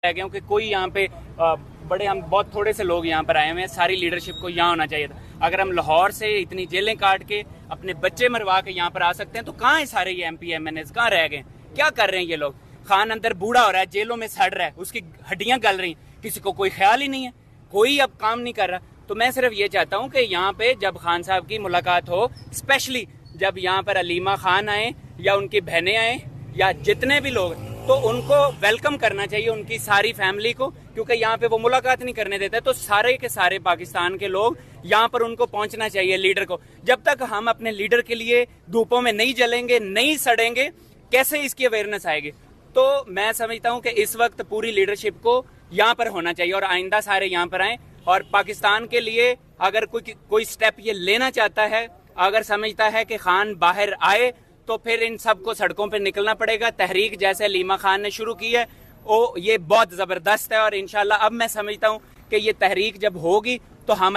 रह गए कि कोई यहाँ पे बड़े हम बहुत थोड़े से लोग यहाँ पर आए हुए हैं, सारी लीडरशिप को यहाँ होना चाहिए था। अगर हम लाहौर से इतनी जेलें काट के अपने बच्चे मरवा के यहाँ पर आ सकते हैं तो कहाँ है सारे ये MP MNAs, कहाँ रह गए? क्या कर रहे हैं ये लोग? खान अंदर बूढ़ा हो रहा है, जेलों में सड़ रहा है, उसकी हड्डियां गल रही, किसी को कोई ख्याल ही नहीं है, कोई अब काम नहीं कर रहा। तो मैं सिर्फ ये चाहता हूँ कि यहाँ पे जब खान साहब की मुलाकात हो, स्पेशली जब यहाँ पर अलीमा खान आए या उनकी बहनें आए या जितने भी लोग, तो उनको वेलकम करना चाहिए, उनकी सारी फैमिली को, क्योंकि यहाँ पे वो मुलाकात नहीं करने देते। तो सारे के सारे पाकिस्तान के लोग यहाँ पर उनको पहुंचना चाहिए लीडर को। जब तक हम अपने लीडर के लिए धूपों में नहीं जलेंगे, नहीं सड़ेंगे, कैसे इसकी अवेयरनेस आएगी? तो मैं समझता हूँ कि इस वक्त पूरी लीडरशिप को यहाँ पर होना चाहिए और आइंदा सारे यहाँ पर आए। और पाकिस्तान के लिए अगर कोई स्टेप ये लेना चाहता है, अगर समझता है कि खान बाहर आए, तो फिर इन सबको सड़कों पे निकलना पड़ेगा। तहरीक जैसे अलीमा खान ने शुरू की है, ये बहुत जबरदस्त है और इंशाल्लाह अब मैं समझता हूँ कि ये तहरीक जब होगी तो हम